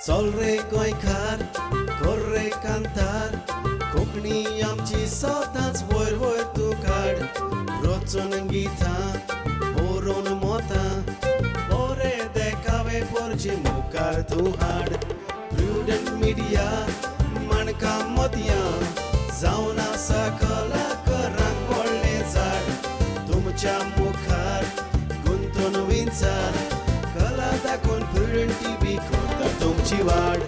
चल रे गोंयकार कर रे कांतार कोंकणी आमची सदांच वयर वयर तूं काड रचून गितां बरोवन मोतां बरें देखावे परचे मुखार तूं हाड प्रुडंट मिडिया माणकाम मोतयां जावन आसा कलाकारांक व्हडलें झाड तुमच्या मुखार गुंतून विचार कला दाखोवन प्रुडंट टीव्ही करता तुमची वाड.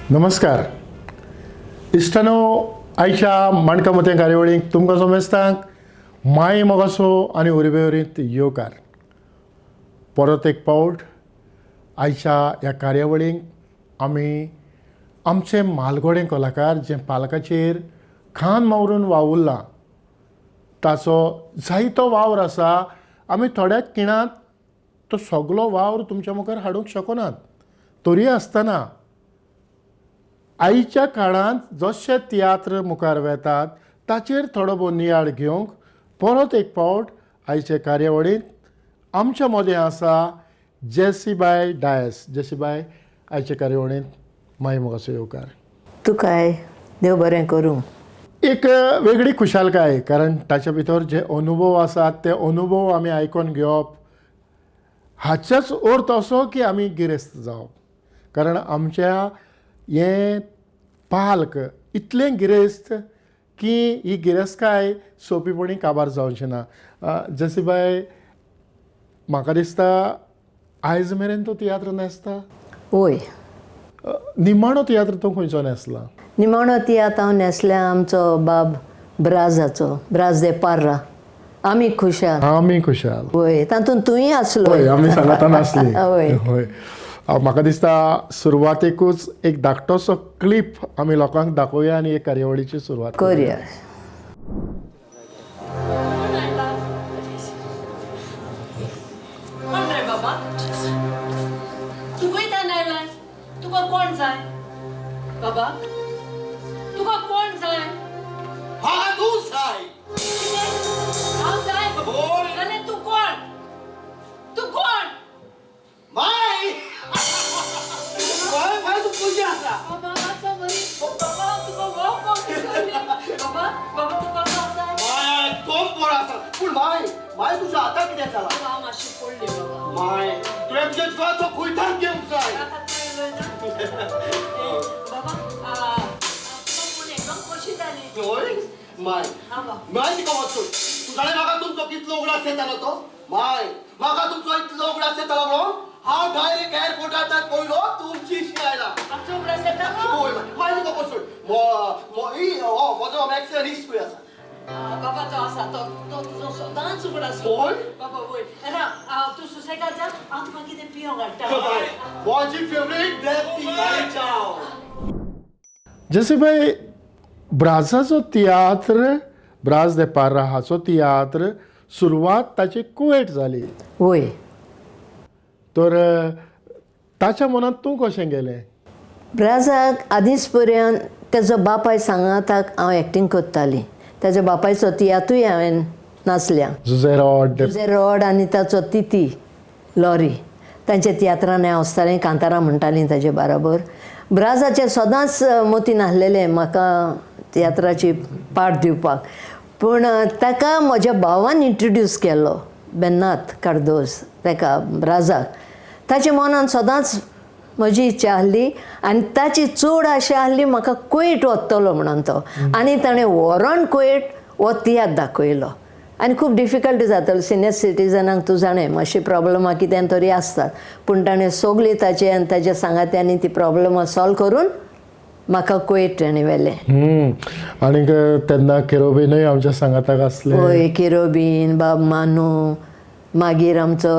नमस्कार इश्टानो, आयच्या माणकाम मोतियां कार्यावळीक तुमकां समेस्तांक माय मोगासो आनी उरिबेवरीत येवकार. परत एक पावट आयच्या ह्या कार्यावळीक आमी आमचे म्हालगडे कलाकार जे पालकाचेर खान मारून वावुरला ताचो जायतो वावर आसा. आमी थोड्या खिणांत तो सगळो वावर तुमच्या मुखार हाडूंक शकनात. तरी आसतना आयच्या काळांत जशे तियात्र मुखार वेतात ताचेर थोडो भोव नियाळ घेवंक परत एक पावट आयचे कार्यावळींत आमच्या मदें आसा जेसीबाय डायस. जेसीबाय, आयचे कार्यावळींत माय मोगासो येवकार. तूं काय देव बरें करूं. एक वेगळी खुशालकाय, कारण ताचे भितर जे अनुभव आसात ते अनुभव आमी आयकून घेवप हाचेच अर्थ असो की आमी गिरेस्त जावप. कारण आमच्या हे पालक इतलें गिरेस्त की ही गिरेस्तकाय सोंपेपणी काबार जावचें ना. जेसीबाय, म्हाका दिसता आयज मेरेन तूं तियात्र न्हेसता? वय, निमाणो तियात्र तूं खंयचो न्हेसला? निमाणो तियात्र हांव न्हेसल्या आमचो बाब ब्राजाचो, ब्राज दे पार्रा. आमी खुशाल. आमी खुशाल. वय, तातूंत तुंय आसलो. हय, आमी सांगातान आसली. हय हय. म्हाका दिसता सुरवातेकूच एक धाकटोसो क्लिप आमी लोकांक दाखोवया आनी हे कार्यावळीची सुरवात करुया. कोण रे बाबा? तुका इथं नाही लाय. तुका कोण जाय बाबा? तुका कोण जाय? हा तू साय हांव जाय? होय. जाल्यार तू कोण? तू कोण? माय माय माय तू तुझी आसा. बाबा मातसो बरी. बाबा तुका वो कोण दिसली? बाबा बाबा तुका कोण जाय? माय दोन पोर आसा. पूण माय माय तुझ्या हाताक कितें जाला? बाबा हांव मातशी पडली बाबा. माय तुवें तुज्या जिवाचो कुयतान घेवंक जाय. आता तूं येयलोय ना? बाबा तुका कोण एकदम कशी जाली? होय माय हा बाबा. माय तिका वचून तू जाणा म्हाका तुमचो कितलो उगडास येतालो तो. माय म्हाका तुमचो इतलो उगडास येतालो म्हणून हांव डायरेक्ट एअरपोर्टार पयलो तुमची इश्टी आयला. मातसो उगडास येता न्हू? होय माय तुका वचून म्हजो मॅक्सिमम इश्टूय आसा. बाबा तो आसा तो तुजो सदांच उगडास. होय? बाबा वय. तूं सुसेगाद जा. हांव तुका कितें पियोंक हाडटा. माझी फेवरेट ब्लॅक टी काळी चाव. जेसीबाय, ब्राजाचो तियात्र, ब्राज दे पार्रा हाचो तियात्र सुरवात ताची कुवेट जाली. वय, तर ताच्या मनांत तूं कशें गेलें? ब्राजाक आदींच पर्यंत तेजो बापाय सांगाताक हांव एक्टींग करताली. तेज्या बापायचो तियात्रूय हांवें नाचल्या. रॉड आनी ताचो तिती लॉरी तांच्या तियात्रांनी हांव वचतालें, कांतारां म्हणटालीं ताचे बराबर. ब्राजाचें सदांच मोतीन आसलेलें म्हाका तियात्राची पार्ट दिवपाक. पूण ताका म्हज्या भावान इंट्रोड्यूस केलो, बेन्नाथ कार्दोज, ताका ब्राजाक. ताच्या मनान सदांच म्हजी इच्छा आसली आनी ताची चड आशा आसली म्हाका कुवेट वतलो म्हणून तो. आनी ताणें व्हरोन कुवेट हो तियात्र दाखयलो. आनी खूब डिफिकल्ट जातालो. सिनियर सिटीजनांक तूं जाणें मातशी प्रॉब्लमां कितें तरी आसतात. पूण ताणें सगळीं ताचे आनी ताच्या सांगात्यांनी ती प्रॉब्लमां सॉल्व करून म्हाका कुवेट ताणें व्हेलें. आनीक तेन्ना केरोबीनूय आमच्या सांगाताक आसले. हय, केरोबीन, बाब मानू, मागीर आमचो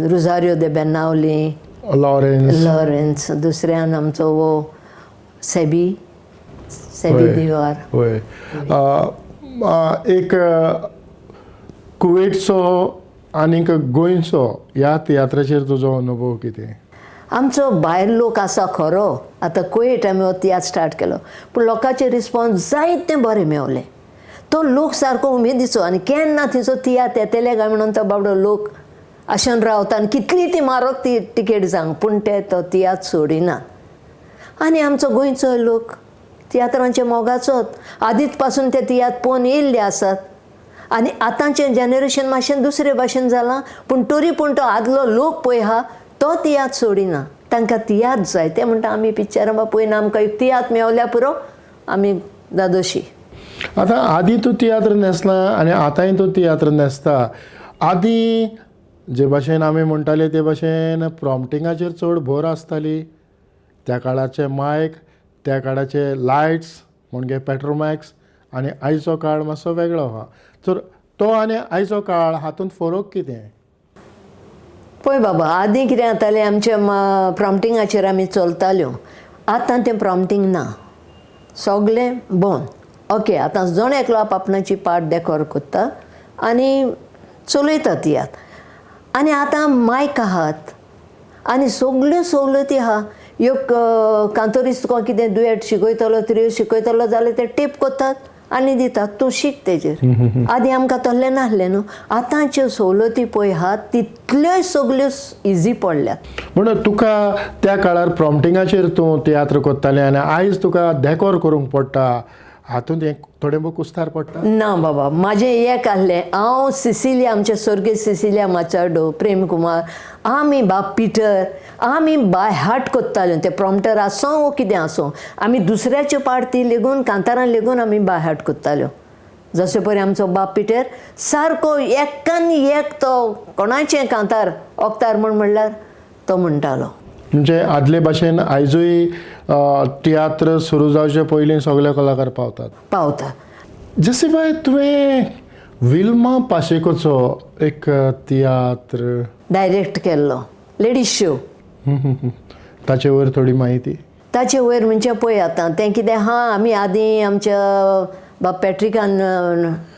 रुजारियो दे बेन्नावली, लॉरेन्स, दुसऱ्यान आमचो वो सेबी दिवार. होय. एक कुवेटचो आनीक गोंयचो ह्या तियात्राचेर तुजो अनुभव कितें? आमचो भायर लोक आसा खरो. आतां कुवेट आमी हो तियात्र स्टार्ट केलो, पूण लोकांचे रिस्पॉन्स जायते बरें मेवलें. तो लोक सारको उमेदीचो आनी केन्ना थंयचो तियात्र येतले काय म्हणून तो बाबडो लोक अशें रावता आनी कितली ती म्हारग ती टिकेट सांग पूण ते तो तियात्र सोडिनात आनी आमचो गोंयचो लोक तियात्रांचे मोगाचोच आदींच पासून ते तियात्र पळोवन येयल्ले आसात आनी आतांचें जनरेशन मातशें दुसरे भाशेन जालां पूण तरी पूण तो आदलो लोक पळय आहा तो तियात्र सोडिना तांकां तियात्र जाय ते म्हणटा आमी पिक्चरां पळयना आमकां एक तियात्र मेवल्या पुरो आमी दादोशी आतां आदीं तूं तियात्र न्हेसला आनी आतांय तूं तियात्र न्हेसता आदीं जे भाशेन आमी म्हणटाले ते भाशेन प्रॉम्प्टिंगाचेर चड भर आसताली त्या काळाचे मायक त्या काळाचे लायट्स म्हणजे पेट्रोमॅक्स आनी आयचो काळ मातसो वेगळो आहा तर तो आनी आयचो काळ हातूंत फरक कितें पळय बाबा आदीं कितें जातालें आमच्या प्रॉम्प्टिंगाचेर आमी चलताल्यो आतां तें प्रॉम्प्टींग ना सगळें बंद ओके आतां जण एकलो आपणाची पार्ट डेकोर करता आनी चलयता तियात्र आनी आतां मायक आहात आनी सगल्यो सवलती आहा एक कांतोरीस तुका कितें दुयेट शिकयतलो त्रियो शिकयतलो जाल्यार ते टेप करतात आनी दितात तूं शीक तेजेर आदीं आमकां तसलें नासलें न्हू आतांच्यो सवलती पळय आहात तितल्योय सगल्यो इजी पडल्यात म्हणून तुका त्या काळार प्रॉम्प्टिंगाचेर तूं तियात्र करतालें आनी आयज तुका डेकोर करूंक पडटा हातूंत एक थोडें खूब कुस्तार पडटा ना बाबा म्हाजें एक आहलें हांव सिसिलिया आमचे सर्गीस सिसिलिया माचाडो प्रेम कुमार आमी बाब पिटर आमी बाय हार्ट कोत्ताल्यो ते प्रॉम्प्टर आसूं वो कितें आसूं आमी दुसऱ्याच्यो पार्ट ती लेगून कांतारां लेगून आमी बाय हार्ट कोत्ताल्यो जशें पळय आमचो बाब पिटर सारको एकान एक तो कोणाचें कांतार ओक्तार म्हणल्यार तो म्हणटालो म्हणजे आदले भाशेन आयजूय तियात्र सुरू जावचे पयलीं सगळे कलाकार पावता जसे बाय तुवें विल्मा पाशेकोचो एक तियात्र डायरेक्ट केल्लो लेडीज शो ताचे वयर थोडी म्हायती ताचे वयर म्हणजे पळय आतां तें कितें आहा आमी आदीं आमच्या बाब पॅट्रिकान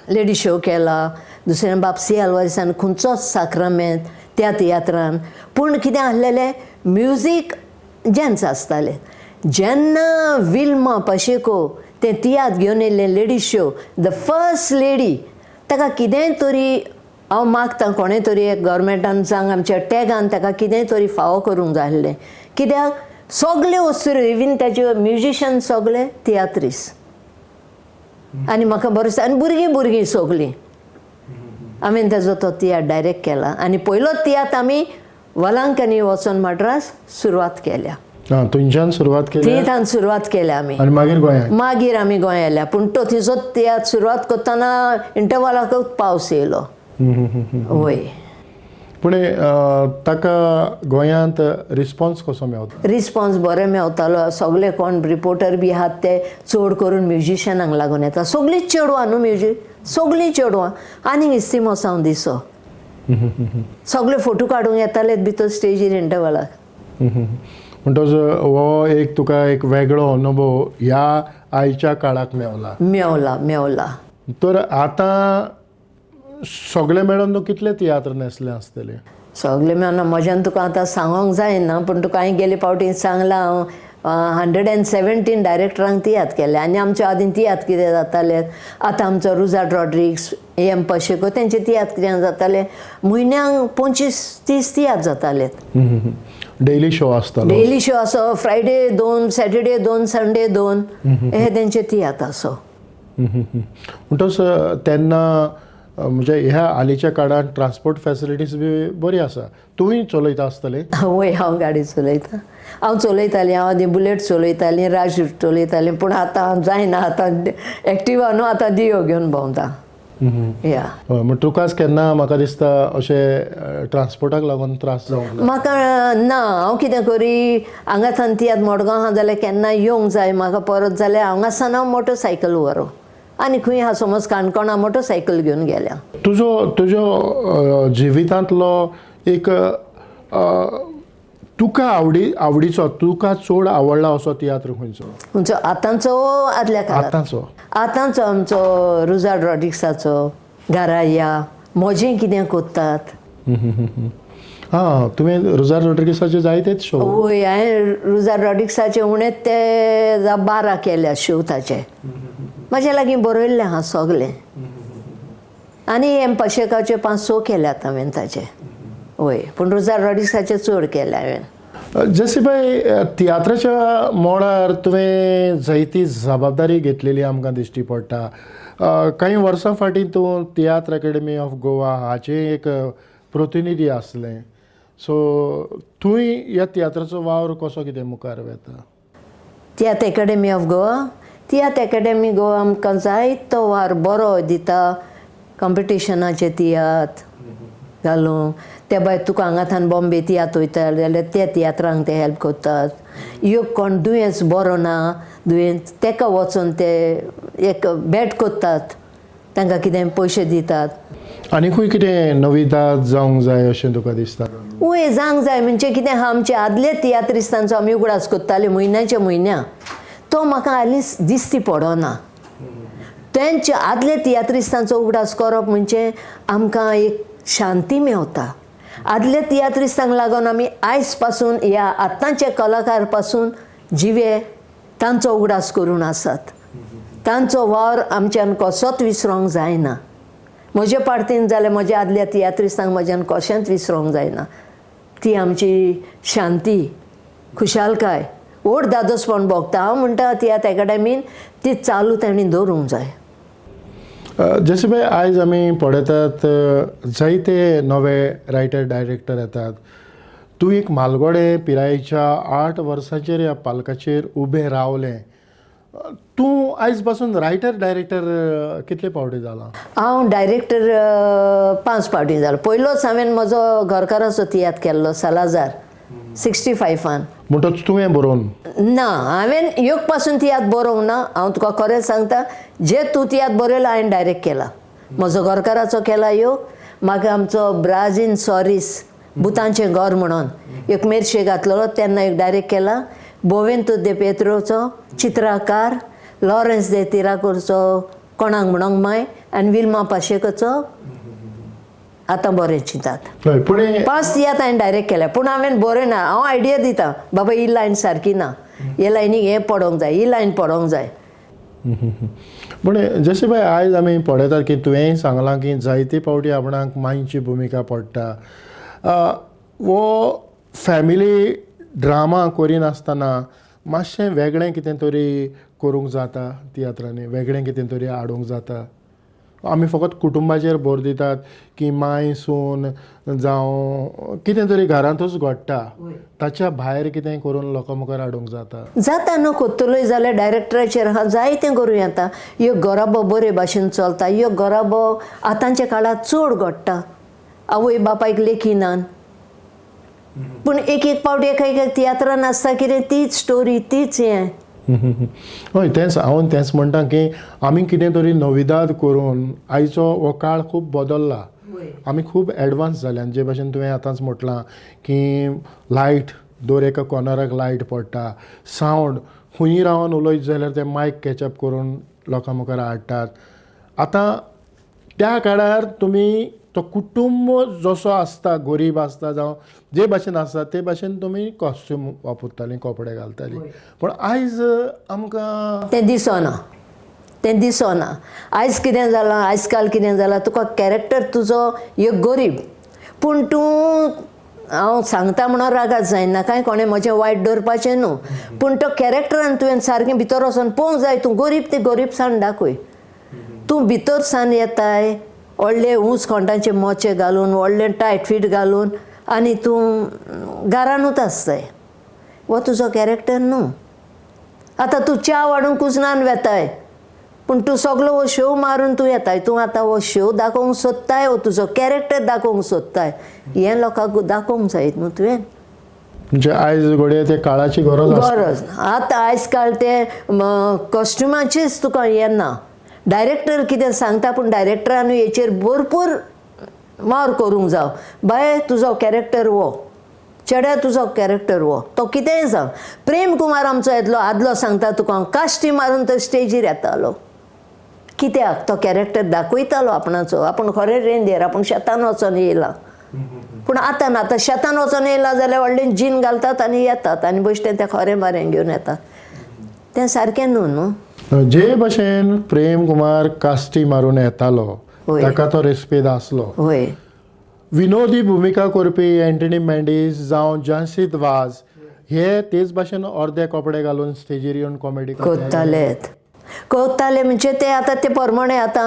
लेडीज शो केला दुसऱ्यान बाब सी आल्वारेसान खंयचोच साक्रामेंत त्या तियात्रान पूण कितें आसलेलें म्युजीक जेन्स आसताले जेन्ना विल्मा पाशेको तें तियात्र घेवन येयल्लें ladies show the first lady ताका कितेंय तरी हांव मागतां कोणें तरी एक गव्हर्मेंटान सांग आमच्या टॅगान ताका कितेंय तरी फावो करूंक जाय आसलें कित्याक सगळे वस्तू इवन ताचे म्युजिशियन सगळे तियात्रीस आनी म्हाका बरें दिसता आनी भुरगीं सगळीं हांवें ताजो तो तियात्र डायरेक्ट केला आनी पयलो तियात्र आमी वलांकनी वचून मद्रास सुरवात केल्या थंयच्यान सुरवात केली थंय सुरवात केल्या आमी आनी मागीर गोंयांत मागीर आमी गोंया येयल्या पूण तो तिचो तियात्र सुरवात करतना इंटरवलाकूच पावस येयलो वय पूण ताका गोंयांत रिस्पॉन्स कसो मेवता रिस्पॉन्स बरें मेवतालो सगळे कोण रिपोर्टर बी आहात ते चड करून म्युजिशियनांक लागून येता सगळींच चेडवां न्हू म्युजीक सगळीं चेडवां आनीक इस्तीम वसावन दिसो सगळे फोटो काडूंक येतालेत भितर स्टेजीर इंटरवलाक म्हणटच हो एक तुका एक वेगळो अनुभव ह्या आयच्या काळाक मेवला तर आतां सगळे मेळून तूं कितले तियात्र न्हेसले आसतले सगळे मेळून म्हज्यान तुका आतां सांगोंक जायना पूण तुका हांवें गेले फावटी सांगलां हांव 117 डायरेक्टरांक तियात्र केले आनी आमचे आदीं तियात्र कितें जाताले आतां आमचो रुजार्ड रॉड्रिग्स एम पाशेको तेंचे तियात्र कितें जाताले म्हयन्याक 25-30 तियात्र जाताले डेली शो आसतालो डेली शो असो फ्रायडे 2 सॅटर्डे 2 संडे 2 हे तेंचे तियात्र असो म्हणटच तेन्ना म्हणजे ह्या हालींच्या काळात ट्रान्सपोर्ट फॅसिलिटीज बी बरी आसा तुवें चलयता आसतले वय हांव गाडी चलयतां हांव चलयतालें हांव आदीं बुलेट चलयतालें राज चलयतालें पूण आतां जायना आतां एक्टिवा न्हू आतां दियो घेवन भोंवता या म्हणून तुकाच केन्ना म्हाका दिसता अशें ट्रान्सपोर्टाक लागून त्रास जावंक म्हाका ना हांव कितें करी हांगासान तियात्र मडगांव आहा जाल्यार केन्ना येवंक जाय म्हाका परत जाल्यार हांगासान हांव मोटरसायकल व्हरो आनी खंय हा समज काणकोणा मोटरसायकल घेवन गेल्या तुजो जिवितांतलो एक तुका आवडीचो तुका चड आवडला असो तियात्र खंयचो आतांचो आदल्या काळांत आतांचो आमचो रुजार्ड रॉड्रिग्साचो घाराया म्हजें कितें कोत्तात तुवें रुजार्ड रॉड्रिग्साचे जायतेच शो वय हांवें रुजार्ड रॉड्रिग्साचे उणें ते 12 केल्या शो ताचे म्हजे लागीं बरयल्लें आहा सगलें आनी एम पाशेकाचे 5-6 केल्यात हांवें ताचे वय पूण रुजार रॉडिसाचे चड केले हांवें. जसीबाई तियात्राच्या मळार तुवें जायती जबाबदारी घेतलेली आमकां दिश्टी पडटा. काही वर्सां फाटीं तूं तियात्र अकॅडमी ऑफ गोवा हाचे एक प्रतिनिधी आसलें. सो तुंय ह्या तियात्राचो वावर कसो कितें मुखार वेता? Tiatr academy of Goa, tiatr academy Goa आमकां जायतो वार बरो दिता. कॉम्पिटिशनाचे तियात्र घालूंक, त्या भायर तुका हांगाथान बॉम्बे तियात्र वयता जाल्यार त्या तियात्रांक ते हेल्प करतात. योग कोण दुयेंस बरो ना दुयेंस तेका वचून ते एक भेट करतात, तांकां कितें पयशे दितात. आनीकूय कितें नविदाद जावंक जाय अशें तुका दिसता? वय जावंक जाय म्हणजे कितें आहा, आमचे आदले तियात्रिस्तांचो आमी उगडास करताले म्हयन्याच्या म्हयन्या, तो म्हाका हालींच दिश्टी पडना. तेंचे आदले तियात्रिस्तांचो उगडास करप म्हणजे आमकां एक शांती मेवता. आदले तियात्रिस्तांक लागून आमी आयज पासून ह्या आतांचे कलाकार पासून जिवे तांचो उगडास करून आसात. तांचो वावर आमच्यान कसोच विसरोंक जायना. म्हजे पार्टीन जाल्यार म्हज्या आदल्या तियात्रिस्तांक म्हज्यान कशेंच विसरोंक जायना. ती आमची शांती, खुशालकाय, व्हड दादोसपण भोगता. हांव म्हणटा तियात्र अकॅडमीन ती चालू तांणी दवरूंक जाय. जशे आयज आमी पळयतात जायते नवे रायटर डायरेक्टर येतात. तूं एक म्हालगडे पिरायेच्या 8 वर्सांचेर ह्या पालकाचेर उबें रावलें. तूं आयज पासून रायटर डायरेक्टर कितले फावटी जाला? हांव डायरेक्टर 5 फावटी जालो. पयलोच हांवें म्हजो घरकाराचो तियात्र केल्लो सालाजार 65 म्हणटच तुवें बरोवन? ना, हांवें योग पासून तियात्र बरोवंक ना. हांव तुका खरें सांगता, जे तूं तियात्र बरयला हांवें डायरेक्ट केला. म्हजो घरकाराचो केला योग. म्हाका आमचो ब्राझीन सॉरीस भुतांचें घर म्हणून एक मेर्शे घातलेलो तेन्ना एक डायरेक्ट केला. बोवेंतो दे पेत्रोचो चित्राकार, लॉरेन्स दे तिराकोरचो कोणाक म्हणोंक माय आनी विल्मा पाशेकचो आतां बरें चिंतात. 5 तियात्र हांवें डायरेक्ट केल्या. पूण हांवें बरयना. हांव आयडिया दिता, बाबा ही लायन सारकी ना, हे लायनीक हें पडोंक जाय, ही लायन पडोंक जाय. पूण जशें पळय आयज आमी पळयतात की तुवेंय सांगलां की जायते फावटी आपणाक मांयची भुमिका पडटा. वो फॅमिली ड्रामा करिनासतना मातशें वेगळें कितें तरी करूंक जाता तियात्रांनी, वेगळें कितें तरी हाडूंक जाता. आमी फकत कुटुंबाचेर भर दितात की माय सून जावं कितें तरी घरांतूच घडटा, ताच्या भायर कितें करून लोकां मुखार हाडूंक जाता. जाता न्हू, कोत्तलोय जाल्यार डायरेक्टराचेर आहा जायतें करूं येता. ह्यो गराबो बरे भाशेन चलता. ह्यो गराबो आतांच्या काळांत चड घडटा. आवय बापायक लेखिनान, पूण एक फावटी एका तियात्रान आसता कितें तीच स्टोरी, तीच हें. हय, तेंच हांव तेंच म्हणटा की आमी कितें तरी नविदाद करून आयचो हो काळ खूब बदलला. आमी खूब एडवान्स जाल्यात. जे भाशेन तुवें आतांच म्हटलां की लायट दर एका कॉर्नराक लायट पडटा, सावंड खंयी रावन उलयत जाल्यार ते मायक कॅचअप करून लोकां मुखार हाडटात. आतां त्या काळार तुमी तो कुटुंब जसो आसता, गरीब आसता जावं जे भाशेन आसता ते भाशेन तुमी कॉस्ट्यूम वापरतालीं, कपडे घालतालीं. पूण आयज आमकां तें दिसना, तें दिसना. आयज कितें जालां, आयज काल कितें जालां, तुका कॅरेक्टर तुजो एक गरीब, पूण तूं हांव सांगता म्हणून रागात जायना, कांय कोणें म्हजें वायट धरपाचें न्हू. पूण तो कॅरेक्टरान तुवें सारकें भितर वचून पळोवंक जाय. तूं गरीब ते गरीबसाण दाखय. तूं भितर सावन येताय व्हडले ऊंच खोंटांचे मोचे घालून, व्हडले टायट फीट घालून, आनी तूं घरानूच आसताय. हो तुजो कॅरेक्टर न्हू. आतां तूं च्या वाडूंक कुजनान वेताय, पूण तूं सगळो हो शो मारून तूं येताय. तूं आतां हो शो दाखोवंक सोदताय, हो तुजो कॅरेक्टर दाखोवंक सोदताय. हें लोकांक दाखोवंक जाय न्हू तुवें. म्हणजे आयज घडये ते काळाची गरज आतां आयज काल ते कॉस्ट्युमाचीच तुका हें ना. डायरेक्टर कितें सांगता, पूण डायरेक्टरान हेचेर भरपूर वावर करूंक जाय. बाय तुजो कॅरेक्टर वो, चेड्या तुजो कॅरेक्टर वो, तो कितेंय सांग. प्रेम कुमार आमचो येतलो आदलो सांगता तुका काश्टी मारून तो स्टेजीर येतालो. कित्याक तो कॅरेक्टर दाखयतालो आपणाचो. आपूण खरें रेंदेर, आपूण शेतान वचोन येयला. पूण आतां ना, आतां शेतान वचोन येयला जाल्यार व्हडलें जीन घालतात आनी येतात आनी बेश्टें तें खरें बारें घेवन येतात. तें सारकें न्हू. जे भाशेन प्रेम कुमार कास्टी मारून येतालो ताका तो रेस्पेद आसलो. होय. विनोदी भुमिका करपी एंटनी मेंडीस जावं जेसी दियास हे तेच भाशेन अर्दे कपडे घालून स्टेजीर येवन कॉमेडी कोत्ताले म्हणजे ते आता ते प्रमाणे आता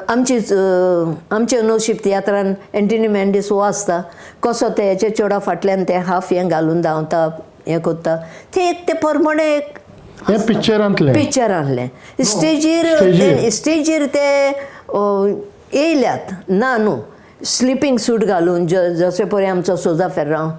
आमचे नशीब तियात्रान एंटनी मेंडीस वो आसता कसो ते हेचे चेडा फाटल्यान ते हाफ हें घालून धांवता हें करता ते प्रमाणे एक हे पिक्चर आणलें स्टेजीर ते येयल्यात ना न्हू स्लिपींग सूट घालून जसे पळय आमचो सोजा फेर्रांव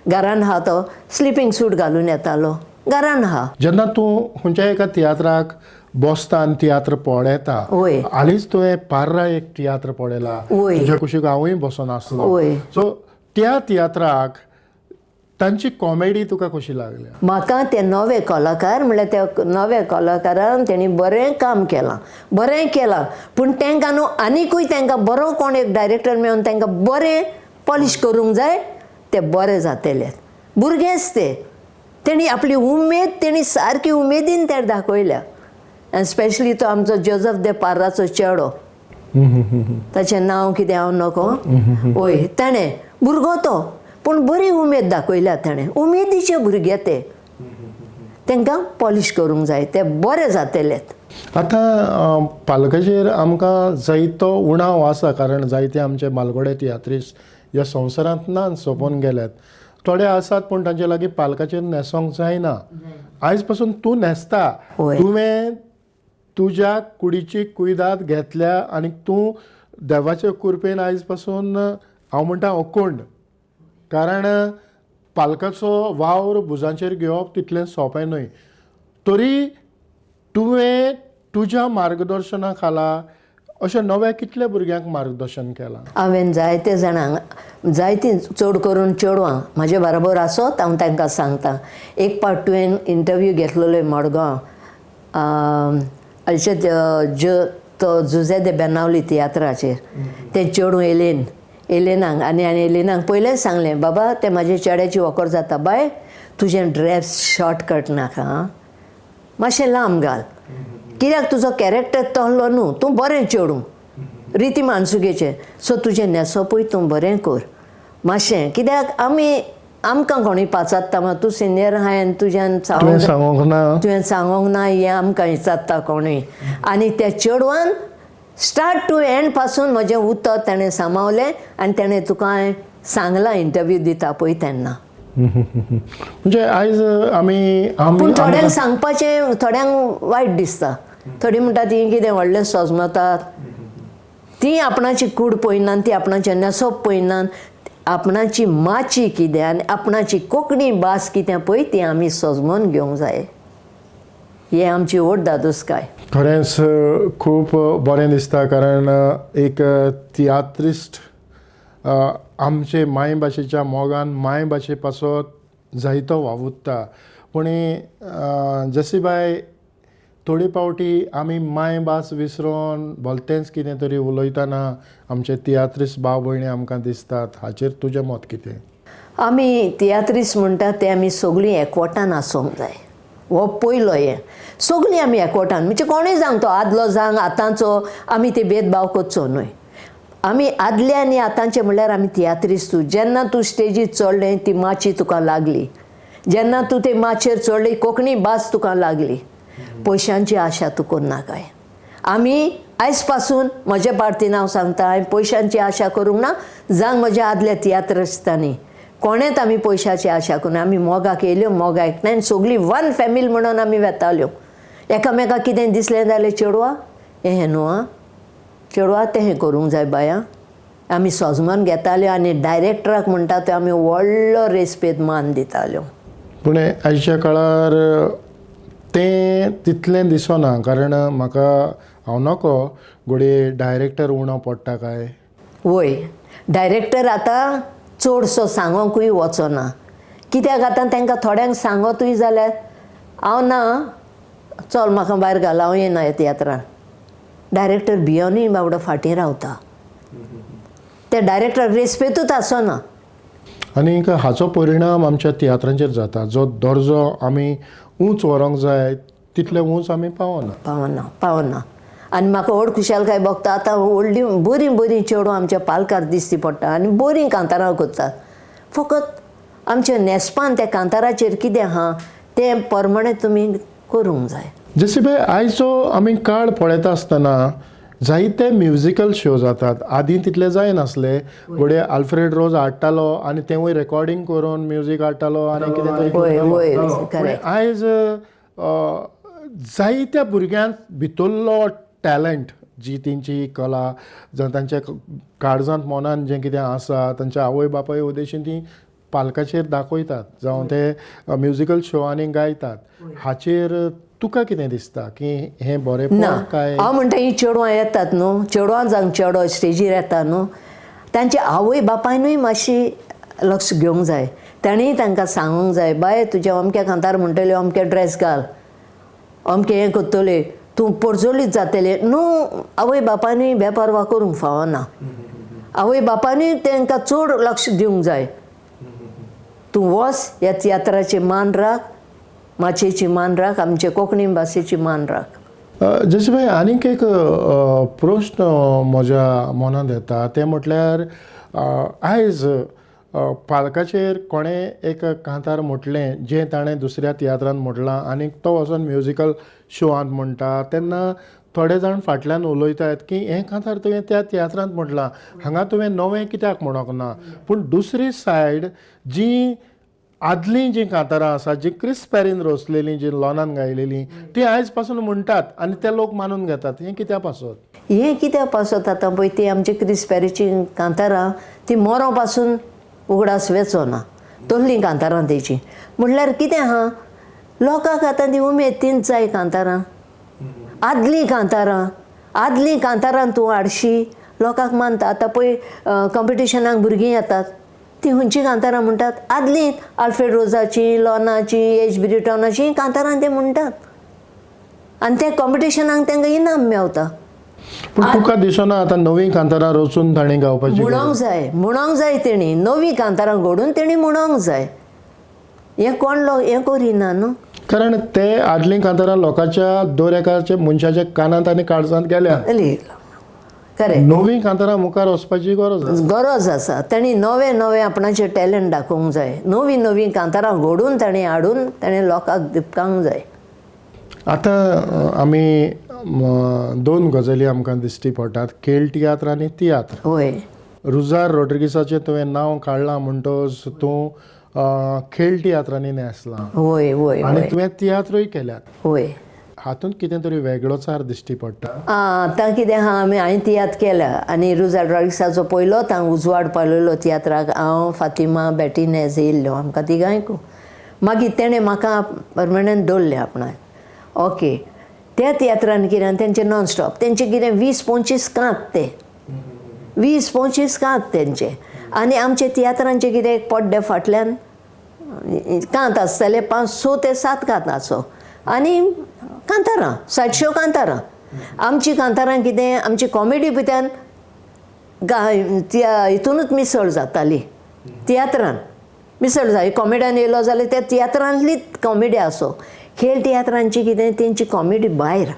घरान आहा तो स्लिपींग सूट घालून येतालो घरान आहा. जेन्ना तूं खंयच्या एका तियात्राक बसता आनी तियात्र पळयता हालींच तुवें पार्रा एक तियात्र पळयला तुज्या कुशीक हांवूय बसून आसलो सो त्या तियात्राक तांची कॉमेडी तुका कशी लागल्या? म्हाका ते नवे कलाकार म्हणल्यार त्या नव्या कलाकारान तेणी बरें काम केलां पूण तांकां न्हू आनीकूय तांकां बरो कोण एक डायरेक्टर मेळून तांकां बरें पॉलिश करूंक जाय ते बरें जातले. भुरगेच ते तेणी आपली उमेद तेणी सारकी उमेदीन ते दाखयल्या आनी स्पेशली तो आमचो जोझफ दे पार्राचो चेडो ताचें नांव कितें हांव नको वय ताणें भुरगो तो पूण बरी उमेद दाखयल्या ताणें उमेदीचे भुरगे ते तांकां पॉलिश करूंक जाय ते बरे जातलेत. आतां पालकाचेर आमकां जायतो उणाव आसा कारण जायते आमचे मालगोडे तियात्रीस्ट ह्या संवसारांतल्यान सोंपोवन गेल्यात. थोडे आसात पूण तांचे लागीं पालकाचेर न्हेसोंक जायना. आयज पासून तूं न्हेसता तुवें तुज्या कुडीची कुयदाद घेतल्या आनी तूं देवाचे कृपेन आयज पासून हांव म्हणटा अखंड कारण पालकाचो वावर भुजांचेर घेवप तितलें सोंपें न्हय. तरी तुवें तुज्या मार्गदर्शना खाला अशें नव्या कितल्या भुरग्यांक मार्गदर्शन केलां? हांवें जायते जाणांक जायतीं चड करून चेडवां म्हाजे बरोबर आसत हांव तांकां सांगता. एक पावट तुवें इंटरव्यू घेतलेलो मडगांव हाचे तो जुजे दे बेनावली तियात्राचेर ते चेडूं एलेनाक आनी एलेनाक पयलेंच सांगलें बाबा ते म्हाजे चेड्याची वोकर जाता बाय तुजें ड्रेस शॉर्ट कट नाका आं मातशें लांब घाल कित्याक तुजो कॅरेक्टर तसलो न्हू तूं बरें चेडूं रिती मानसुगेचें सो तुजें न्हेसपूय तूं बरें कर मातशें कित्याक आमकां कोणूय पाचात्ता मा तूं सिनियर हांवें तुज्यान तुवें सांगोंक ना हें आमकां विचारता कोणूय आनी त्या चेडवान स्टार्ट टू एंड पासून म्हजें उतर ताणें सांबाळलें आनी ताणें तुका सांगलां इंटरव्यू दिता पळय तेन्ना. म्हणजे आयज आमी पूण थोड्यांक सांगपाचें थोड्यांक वायट दिसता. थोडीं म्हणटा ती कितें व्हडलें सजमतात ती आपणाची कूड पळयनात ती आपणाचें न्हेसप पळयनात आपणाची माची कितें आनी आपणाची कोंकणी भास कितें पळय ती आमी सजमोवन घेवंक जाय हे आमची व्हड दादोसकाय. खरेंच खूब बरें दिसता कारण एक तियात्रिस्ट आमचे मायभाशेच्या मोगान मायभाशे पासत जायतो वावुरता पूण जसीबाय थोडी पावटी आमी मायभास विसरोन भलतेंच कितें तरी उलयतना आमचे तियात्रिस्ट भाव भयणी आमकां दिसतात हाचेर तुजें मत कितें? आमी तियात्रिस्ट म्हणटा ते आमी सगळीं एकवटान आसूंक जाय हो पयलो हें सगळीं आमी एकवटान म्हणजे कोणूय जावं तो आदलो जावं आतांचो आमी ते भेदभाव करचो न्हय. आमी आदले आनी आतांचे म्हणल्यार आमी तियात्रिस्ट जेन्ना तूं स्टेजीर चडलें ती माची तुका लागली जेन्ना तूं ते माचेर चडली कोंकणी भास तुका लागली पयशांची आशा तूं करनाकाय. आमी आयज पासून म्हज्या पार्टीन हांव सांगता हांवें पयशांची आशा करूंक ना जावं म्हज्या आदल्या तियात्रिस्टांनी कोणेंच आमी पयशांची आशा करूना आमी मोगाक येयल्यो मोगा एकठांय सगळीं वन फॅमिली म्हणून आमी वेताल्यो एकामेकाक कितें दिसलें जाल्यार चेडवा हें न्हू आं चेडवा तें करूंक जाय बाया आमी सजमोन घेताल्यो आनी डायरेक्टराक म्हणटा तो आमी व्हडलो रेस्पेद मान दिताल्यो. पूण आयच्या काळार तें तितलें दिसना कारण म्हाका हांव नको घोडये डायरेक्टर उणो पडटा काय? वय डायरेक्टर आतां चडसो सांगोंकूय वचना कित्याक आतां तांकां थोड्यांक सांगतूय जाल्यार हांव ना चल म्हाका भायर घाल हांव येना तियात्रान डायरेक्टर भियोनूय बाबडो फाटीं रावता ते डायरेक्टर रेस्पेदूच आसना. आनीक हाचो परिणाम आमच्या तियात्रांचेर जाता जो दर्जो आमी उंच व्हरोंक जाय तितले उंच आमी पावना. पावना आनी म्हाका व्हड खुशालकाय बघता आतां व्हडलीं बरीं बरीं चेडूं आमच्या पालकार दिसती पडटा आनी बरीं कांतारां करतात. फकत आमच्या नेस्पान त्या कांताराचेर कितें आहा तें परमणें तुमी करूंक जाय. जसे भाई आयचो आमी काळ पळयता आसतना जायते म्युजिकल शो जातात. आदीं तितले जायनासले. घोडये आल्फ्रेड रोज हाडटालो आनी तेवूय रेकॉर्डिंग करून म्युजीक हाडटालो आनी कितें तरी करतालो. पूण आयज जायत्या भुरग्यांक भितरलो टॅलंट जी तेंची कला जावं तांच्या काळजांत मनान जें कितें आसा तांच्या आवय बापाय उद्देशीन ती पालकाचेर दाखयतात जावं ते म्युजिकल शोआंनी गायतात. हाचेर तुका कितें दिसता की हें बरें ना काय? हांव म्हणटा ही चेडवां येतात न्हू, चेडवां जावं चेडो स्टेजीर येता न्हू, तांच्या आवय बापायनूय मातशी लक्ष घेवंक जाय. ताणीय तांकां सांगूंक जाय बाय तुज्या अमक्या कांतार म्हणटले अमके ड्रेस घाल, अमकें हें करतले, तूं परजोलीच जातलें न्हू. आवय बापायनूय बेपरवा करूंक फावना. आवय बापायनूय तांकां चड लक्ष दिवंक जाय. तूं वच ह्या तियात्राचें मान राख, माचयेची मान राख, आमचे कोंकणी भाशेची मान राख. जशें भाई आनीक एक प्रश्न म्हज्या मनांत येता तें म्हटल्यार आयज पालकाचेर कोणें एक कांतार म्हटलें जें ताणें दुसऱ्या तियात्रांत म्हटलां आनीक तो वचून म्युजिकल शोआंत म्हणटा तेन्ना थोडे जाण फाटल्यान उलयतात की हें कांतार तुवें त्या तियात्रांत म्हटलां, हांगा तुवें नवें कित्याक म्हणोंक ना. पूण दुसरी सायड जीं आदलीं जीं कांतारां आसा जीं क्रिस पॅरीन रोचलेलीं जीं लॉनान गायलेलीं ती आयज पासून म्हणटात आनी ते लोक मानून घेतात. हें कित्याक पासत? हें कित्याक पासत आतां पळय ती आमची क्रिस पॅरीची कांतारां ती मरो पासून उगडास वेचना. तसलीं कांतारां तेची म्हणल्यार कितें आहा लोकांक आतां ती उमेद तीच जाय. कांतारां आदलीं कांतारां तूं हाडशी लोकांक मानता. आतां पळय कॉम्पिटिशनाक भुरगीं येतात ती खंयचीं कांतारां म्हणटात आदलीं आल्फ्रेड रोजाची, लॉनाची, एच ब्रिटनाची कांतारां ते म्हणटात आनी ते कॉम्पिटिशनाक तांकां इनाम मेवता. पूण तुका दिसना आतां नवीं कांतारां रचून ताणें गावपाची? म्हणोंक जाय तेणी नवीं कांतारां घडोवन तेणी म्हणोंक जाय. हें कोण हें करिना न्हू. कारण ते आदलीं कांतारां लोकांच्या दर एकाच्या मनशाच्या कानांत आनी काळजांत गेल्या. खरें नवीं कांतारां मुखार वचपाची गरज आसा. ताणी नवें नवें आपणाचें टॅलंट दाखोवंक जाय. नवीं कांतारां घडोवन ताणें हाडून ताणें लोकांक दिपकावंक जाय. आतां आमी दोन गजाली आमकां दिश्टी पडटात, खेळ तियात्र आनी तियात्र. होय. रुजार रोड्रिगीसाचें तुवें नांव काडलां म्हणटच तूं खेळ तियात्रांनी नेसलां. होय होय आनी तुवें तियात्रूय केल्यात. होय. हातूंत कितें तरी वेगळोचार दिश्टी पडटा. आतां कितें आहा हांवें तियात्र केल्या आनी रुजार रोड्रिगीसाचो पयलोच हांव उजवाड पावलेलो तियात्राक. हांव फातिमा बॅटिनेज येयल्ल्यो आमकां तिगांयकू. मागीर तेणें म्हाका परमनंट दवरलें आपणाक. ओके त्या तियात्रान कितें तेंचें नॉन स्टॉप तेंचें कितें 20-25 कांत ते 20-25 कांत तेंचे. आनी आमचे तियात्रांचे कितें पड्डे फाटल्यान कांत आसताले 5-6 ते 7 कांत आसो आनी कांतारां 700 कांतारां. आमची कांतारां कितें आमची कॉमेडी भितर हितूनच मिसळ जाताली. तियात्रान मिसळ जाय. कॉमेडियन येयलो जाल्यार त्या तियात्रांतलीच कॉमेडी आसो. खेळ तियात्रांची कितें तेंची कॉमेडी भायर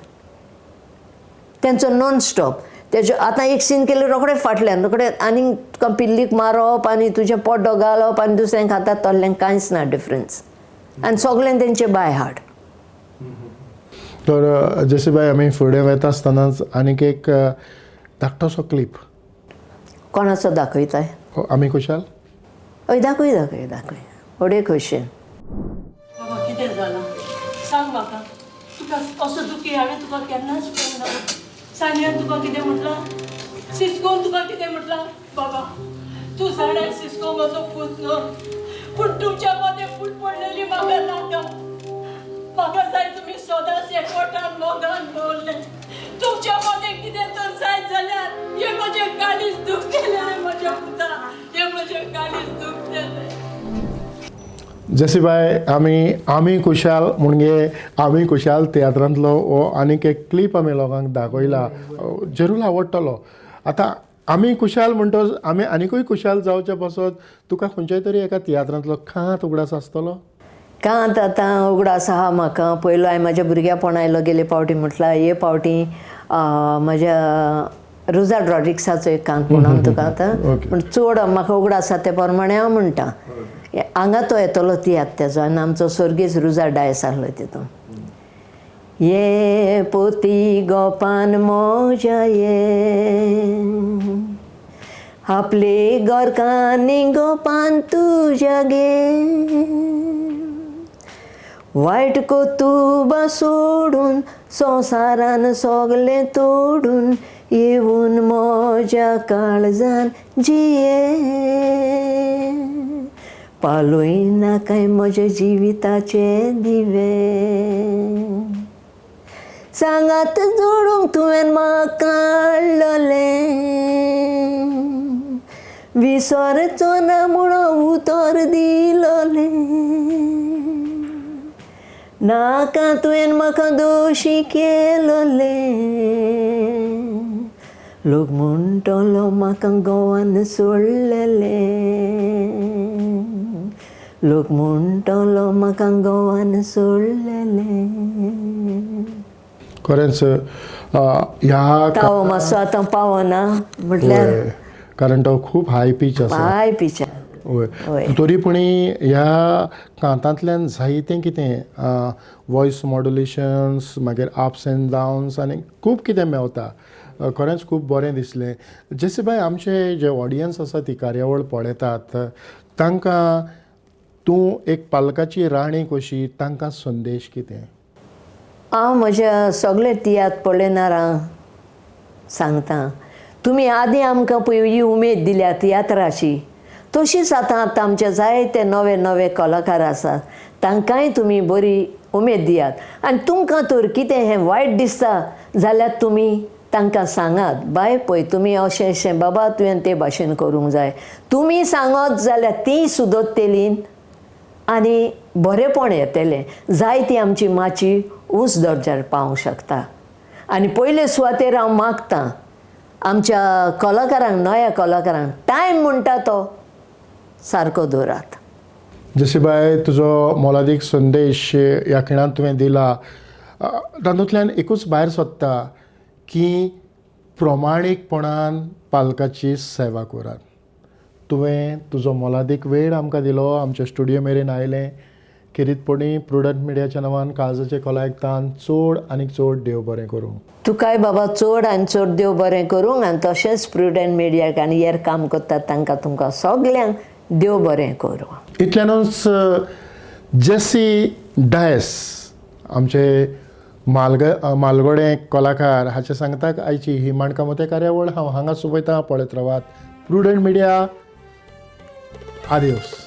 तेंचो नॉन स्टॉप. तेजे आतां एक सीन केलें रोखडें फाटल्यान रोखडें आनी तुका पिल्लीक मारप आनी तुजें पोड्डो घालप आनी दुसऱ्यांक खातात तसलें कांयच ना डिफरन्स आनी सगळें तेंचें बाय हार्ट. तर जशें बाय आमी फुडें वता आसतनाच आनीक एक धाकटोसो क्लिप कोणाचो दाखयताय? आमी खुशाल? हय दाखय व्हडे खोशयेन. बाबा कितें जालां सांग म्हाका. तुका असो दुखी हांवें तुका केन्नाच पळोवना. सांग्यान तुका कितें म्हटलां? सिस्कोन तुका कितें म्हटलां? बाबा तूं जाणाय सिस्को म्हजो पूत न्हू. पूण तुमच्या मदें फूट पडलेली म्हाका नाका. म्हाका जाय तुमी सदांच एकवटान मोगान भोंवले. तुमच्या मदें कितें तर जाय जाल्यार हें म्हजें काळीज दूख केलें म्हज्या पुता. हें म्हजें काळीज दूख केलें. जशें बाय आमी खुशाल म्हणजे आमी खुशाल तियात्रांतलो हो आनीक एक क्लिप आमी लोकांक दाखयला. जरूर आवडटलो. आतां आमी खुशाल म्हणटच आमी आनिकूय खुशाल जावचे पासत तुका खंयच्याय तरी एका तियात्रांतलो खांत उगडास आसतलो? कांत आतां उगडास आहा म्हाका. पयलो हांवें म्हाज्या भुरग्यापण आयलो गेले पावटी म्हटल्यार हे पावटी म्हज्या रुजार्ड रॉड्रिक्साचो एक कांत म्हणून तुका आतां पूण चड म्हाका उगड आसा ते प्रमाणे हांव म्हणटा हांगा तो येतलो तियात्र तेजो आनी आमचो सर्गीस रुजार्ड डायस आहलो तितून ये पोती गोपान मोजा ये आपले गोरकांनी गोपान तुज्या गे वायट कोतुबा सोडून संवसारान सोगलें तोडून येवन मोज्या काळजान जिये पालोय नाकाय म्हज्या जिविताचे दिवे सांगात जोडूंक तुवें म्हाका काडलोलें विसरचो ना म्हणून उतर दिलोलें नाका तुवें म्हाका दोशी केलोलें लोक म्हणटलो म्हाका गोवान सोडलेलें लोक म्हणटलो म्हाका गोवान सोडलेलें खरेंच ह्या तावो मातसो आतां पावना म्हटल्यार कारण तो खूब हाय पीच आसा हाय पिचा वय तरी पूण ह्या कांतांतल्यान जायतें कितें वॉयस मॉड्युलेशन्स मागीर अप्स एंड डावन्स आनी खूब कितें मेवता खरेंच खूब बरें दिसलें जशे बाय आमचे जे ऑडियन्स आसा ती कार्यावळ पळयतात तांकां तूं एक पालकाची राणी कशी तांकां संदेश कितें हांव म्हज्या सगळे तियात्र पळयणारांक सांगता तुमी आदीं आमकां पळय ही उमेद दिल्या तियात्राची तशीच आतां आमचे जायते नवे नवे कलाकार आसात तांकांय तुमी बरी उमेद दियात आनी तुमकां तर कितें हें वायट दिसता जाल्यार तुमी तांकां सांगात बाय पळय तुमी अशें अशें बाबा तुवें ते भाशेन करूंक जाय तुमी सांगत जाल्यार तीं सुदरतलीं आनी बरेंपण येतलें जाय ती आमची माची उंच दर्जार पावूंक शकता आनी पयले सुवातेर हांव मागतां आमच्या कलाकारांक नव्या कलाकारांक टायम म्हणटा तो सारको दवरात जशे बाय तुजो मोलादीक संदेश ह्या खिणांत तुवें दिला तातूंतल्यान एकूच भायर सरता की प्रमाणीकपणान पालकाची सेवा करात तुवें तुजो मोलादीक वेळ आमकां दिलो आमच्या स्टुडियो मेरेन आयलें खेरीतपणी प्रुडंट मिडियाच्या नांवान काळजाचें कला आयकतान चड आनीक चड देव बरें करूं तुकाय बाबा चड आनी चड देव बरें करूंक आनी तशेंच प्रुडंट मिडियाक आनी हेर काम करतात तांकां तुमकां सगल्यांक देव बरें करूं इतल्यानूच जेसी डायस आमचे मालगोडे कलाकार हाचे सांगताक आयची ही माणकाम मोते कार्यावळ हांव हांगा सोबयतां पळयत रावात प्रुडंट मिडिया आदिवस